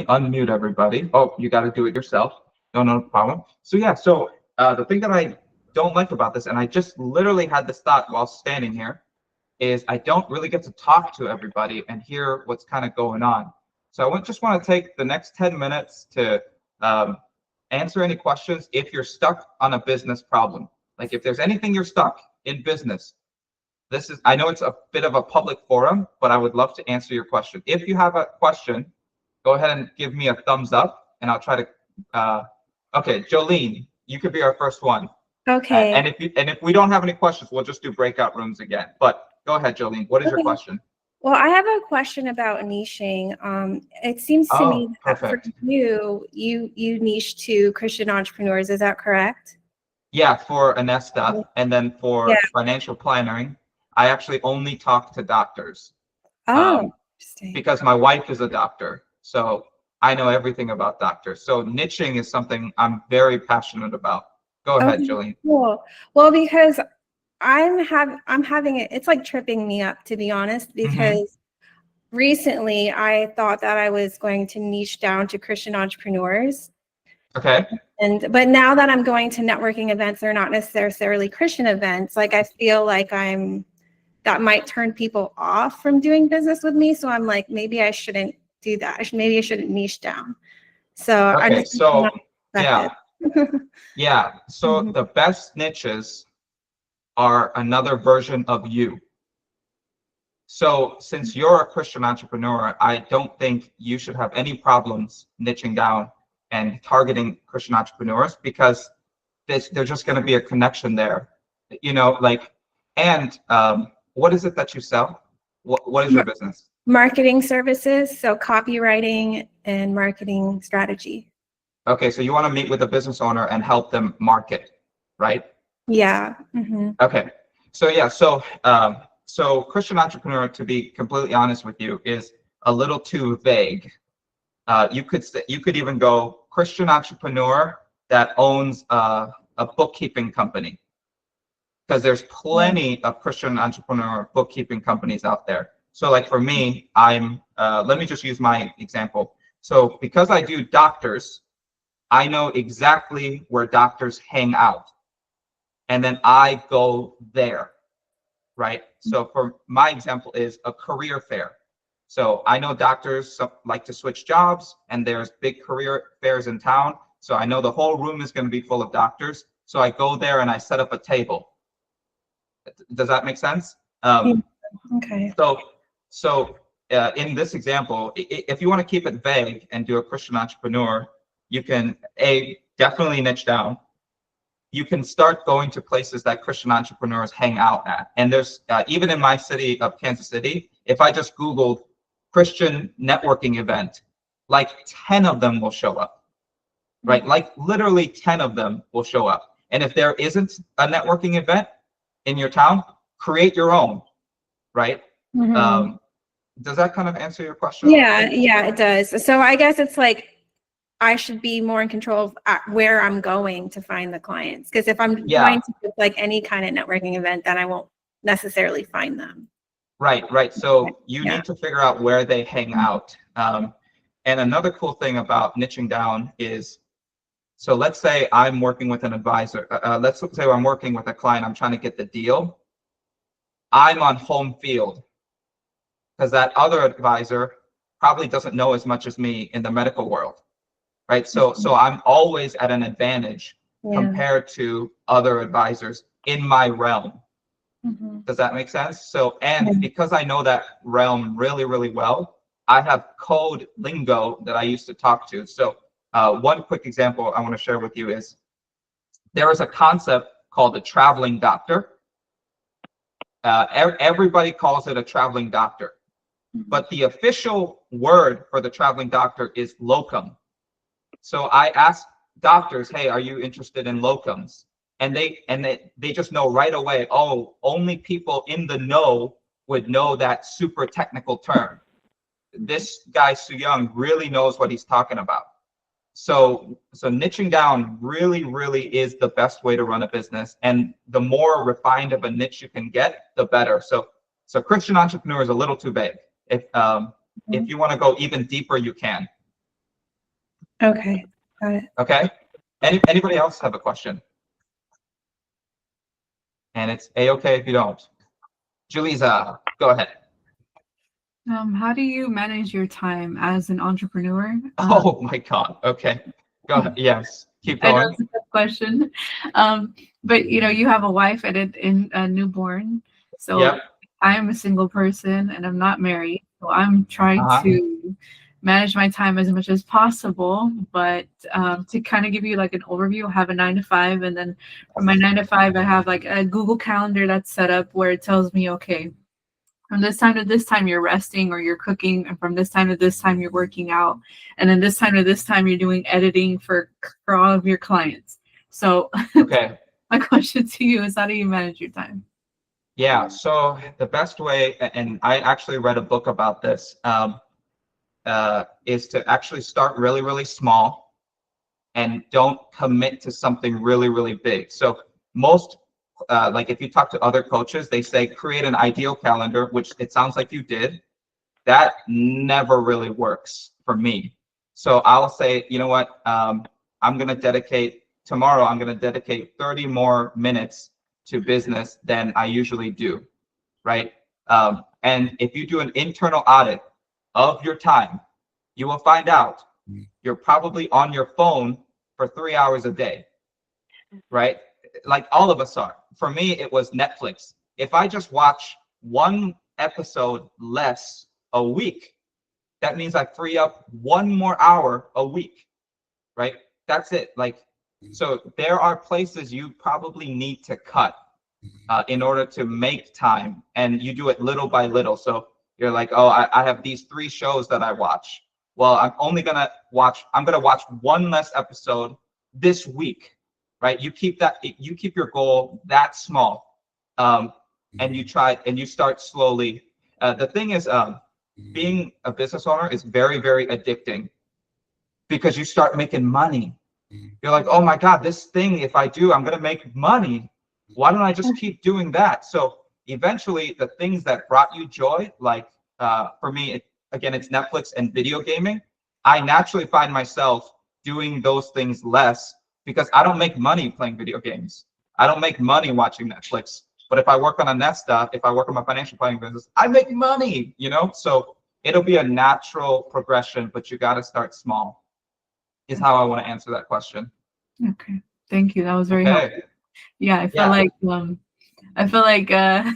unmute everybody. Oh, you got to do it yourself. No problem. So the thing that I don't like about this, and I just literally had this thought while standing here, is I don't really get to talk to everybody and hear what's kind of going on. So just want to take the next 10 minutes to um, answer any questions if you're stuck on a business problem. Like if there's anything you're stuck in business, I know it's a bit of a public forum, but I would love to answer your question. If you have a question, go ahead and give me a thumbs up and I'll try to, okay, Jolene, you could be our first one. Okay. And if we don't have any questions, we'll just do breakout rooms again. But go ahead, Jolene. What is your question? Well, I have a question about niching. It seems to me that for you niche to Christian entrepreneurs. Is that correct? Yeah, for Anesta, and then for financial planning, I actually only talk to doctors. Oh, interesting. Because my wife is a doctor, so I know everything about doctors. So niching is something I'm very passionate about. Go ahead, Jolene. Cool. Well, because I'm having it. It's like tripping me up, to be honest, because recently I thought that I was going to niche down to Christian entrepreneurs. Okay. But now that I'm going to networking events, they're not necessarily Christian events. Like I feel like that might turn people off from doing business with me. So I'm like, maybe I shouldn't do that. Maybe I shouldn't niche down. So okay, so yeah. So the best niches are another version of you. So since you're a Christian entrepreneur, I don't think you should have any problems niching down and targeting Christian entrepreneurs, because there's just going to be a connection there, and what is it that you sell? What is your business? Marketing services, so copywriting and marketing strategy. Okay, so you want to meet with a business owner and help them market, right? Yeah. Okay, so Christian entrepreneur, to be completely honest with you, is a little too vague. You could even go Christian entrepreneur that owns a bookkeeping company, because there's plenty of Christian entrepreneur bookkeeping companies out there. So like for me, let me just use my example. So because I do doctors, I know exactly where doctors hang out, and then I go there, right? So for my example is a career fair. So I know doctors like to switch jobs, and there's big career fairs in town. So I know the whole room is going to be full of doctors. So I go there and I set up a table. Does that make sense? Okay. So in this example, if you want to keep it vague and do a Christian entrepreneur, you can definitely niche down. You can start going to places that Christian entrepreneurs hang out at. And there's even in my city of Kansas City, if I just Googled Christian networking event, like 10 of them will show up, right? Like literally 10 of them will show up. And if there isn't a networking event in your town, create your own, right? Does that kind of answer your question? Yeah, it does. So I guess it's like I should be more in control of where I'm going to find the clients. Because if I'm going to like any kind of networking event, then I won't necessarily find them. Right. So you need to figure out where they hang out. And another cool thing about niching down is, so let's say I'm working with an advisor. Let's say I'm working with a client. I'm trying to get the deal. I'm on home field, because that other advisor probably doesn't know as much as me in the medical world. Right. So I'm always at an advantage compared to other advisors in my realm. Does that make sense? So, and because I know that realm really, really well, I have code lingo that I used to talk to. So one quick example I want to share with you is there is a concept called the traveling doctor. Everybody calls it a traveling doctor, but the official word for the traveling doctor is locum. So I asked doctors, hey, are you interested in locums? And they just know right away, oh, only people in the know would know that super technical term. This guy, Su Young, really knows what he's talking about. So niching down really, really is the best way to run a business. And the more refined of a niche you can get, the better. So Christian entrepreneur is a little too vague. If you want to go even deeper, you can. Okay, got it. Okay. Anybody else have a question? And it's a-okay if you don't. Julissa, go ahead. How do you manage your time as an entrepreneur? Oh my God. Okay. Go ahead. Yes. Keep I know going. it's a good question. But you have a wife and a newborn. So Yep. I am a single person and I'm not married. So I'm trying Uh-huh. to manage my time as much as possible. But to kind of give you like an overview, I have a 9 to 5, and then from my 9 to 5, I have like a Google Calendar that's set up where it tells me, okay, from this time to this time you're resting or you're cooking, and from this time to this time you're working out, and then this time to this time you're doing editing for all of your clients. So Okay. my question to you is, how do you manage your time? Yeah. So the best way, and I actually read a book about this, is to actually start really, really small and don't commit to something really, really big. So most, like if you talk to other coaches, they say create an ideal calendar, which it sounds like you did. That never really works for me. So I'll say, you know what, I'm going to dedicate tomorrow, I'm going to dedicate 30 more minutes to business than I usually do, right? And if you do an internal audit of your time, you will find out you're probably on your phone for 3 hours a day, right? Like all of us are. For me, it was Netflix. If I just watch one episode less a week, that means I free up 1 more hour a week, right? That's it. Like, so there are places you probably need to cut in order to make time, and you do it little by little. So you're like, oh, I have these 3 shows that I watch. Well, I'm gonna watch one less episode this week, right? You keep your goal that small, and you start slowly. The thing is, being a business owner is very, very addicting because you start making money. You're like, oh my God, this thing, if I do, I'm going to make money. Why don't I just keep doing that? So eventually the things that brought you joy, like for me, again, it's Netflix and video gaming. I naturally find myself doing those things less because I don't make money playing video games. I don't make money watching Netflix. But if I work on a Nesta, if I work on my financial planning business, I make money, So it'll be a natural progression, but you got to start small, is how I want to answer that question. Okay, thank you. That was very helpful. Yeah, I felt like I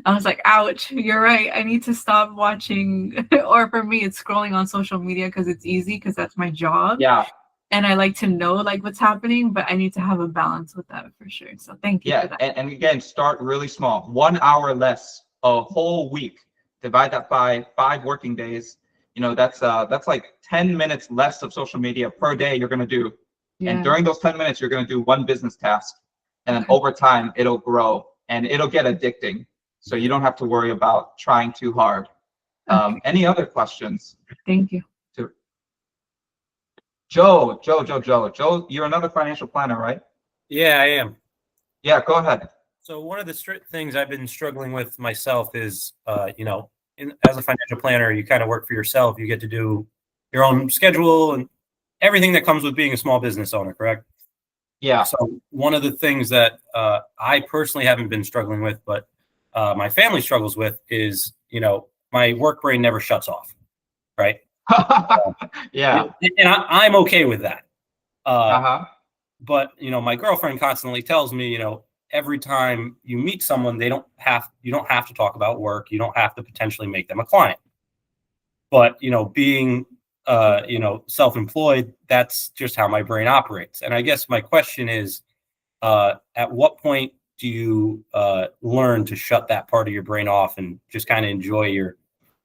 was like, ouch, you're right. I need to stop watching, or for me, it's scrolling on social media because it's easy, because that's my job. Yeah. And I like to know like what's happening, but I need to have a balance with that for sure. So thank you for that. And again, start really small. 1 hour less a whole week. Divide that by 5 working days. That's like 10 minutes less of social media per day you're gonna do. Yeah. And during those 10 minutes, you're gonna do one business task. And then over time, it'll grow and it'll get addicting. So you don't have to worry about trying too hard. Any other questions? Thank you. Joe, you're another financial planner, right? Yeah, I am. Yeah, go ahead. So one of the things I've been struggling with myself is, as a financial planner, you kind of work for yourself. You get to do your own schedule and everything that comes with being a small business owner, correct? Yeah. So one of the things that I personally haven't been struggling with, but my family struggles with is, my work brain never shuts off, right? Yeah. And I'm okay with that. Uh-huh. But, my girlfriend constantly tells me, every time you meet someone, you don't have to talk about work. You don't have to potentially make them a client. But, being, self-employed, that's just how my brain operates. And I guess my question is, at what point do you learn to shut that part of your brain off and just kind of enjoy your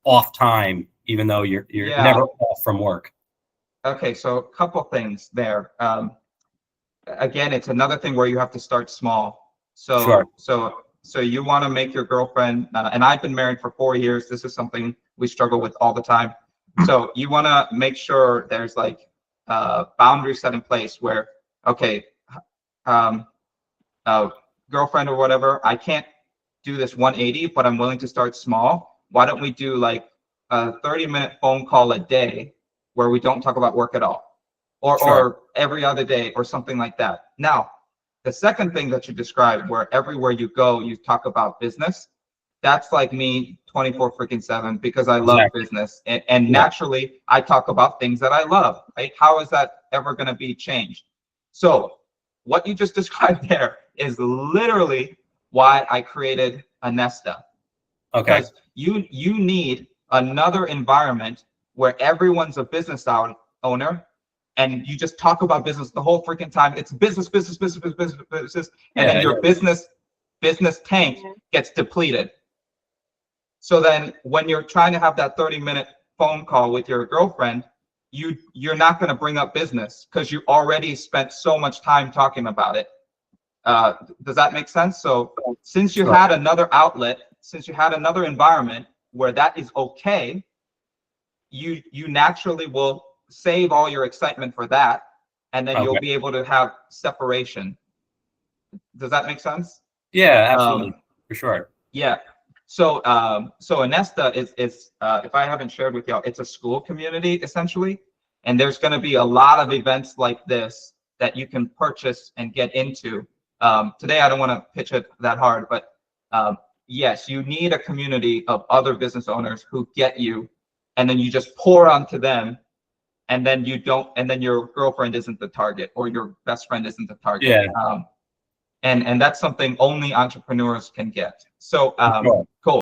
off time, even though you're never off from work? Okay, so a couple things there. Again, it's another thing where you have to start small. So Sure. So you want to make your girlfriend, and I've been married for 4 years. This is something we struggle with all the time. So you want to make sure there's like boundaries set in place where, okay, girlfriend or whatever, I can't do this 180, but I'm willing to start small. Why don't we do like a 30-minute phone call a day where we don't talk about work at all? or Sure. every other day or something like that. Now, the second thing that you described, where everywhere you go, you talk about business, that's like me 24 freaking 7 because I love Exactly. business. And Yeah. naturally, I talk about things that I love, right? How is that ever going to be changed? So what you just described there is literally why I created a Nesta. Okay. Because you need another environment where everyone's a business owner and you just talk about business the whole freaking time. It's business, business, business, business, business, business, and Yeah, then your business tank gets depleted. So then when you're trying to have that 30-minute phone call with your girlfriend, you're not going to bring up business because you already spent so much time talking about it. Does that make sense? So since you Sure. had another outlet, since you had another environment where that is okay, you naturally will save all your excitement for that, and then you'll Okay. be able to have separation. Does that make sense? Yeah, absolutely. For sure. Yeah. So so Anesta is if I haven't shared with y'all, it's a school community essentially, and there's going to be a lot of events like this that you can purchase and get into. Today I don't want to pitch it that hard, but yes, you need a community of other business owners who get you, and then you just pour onto them, and then you don't, and then your girlfriend isn't the target or your best friend isn't the target. Yeah. And that's something only entrepreneurs can get. So Sure. cool.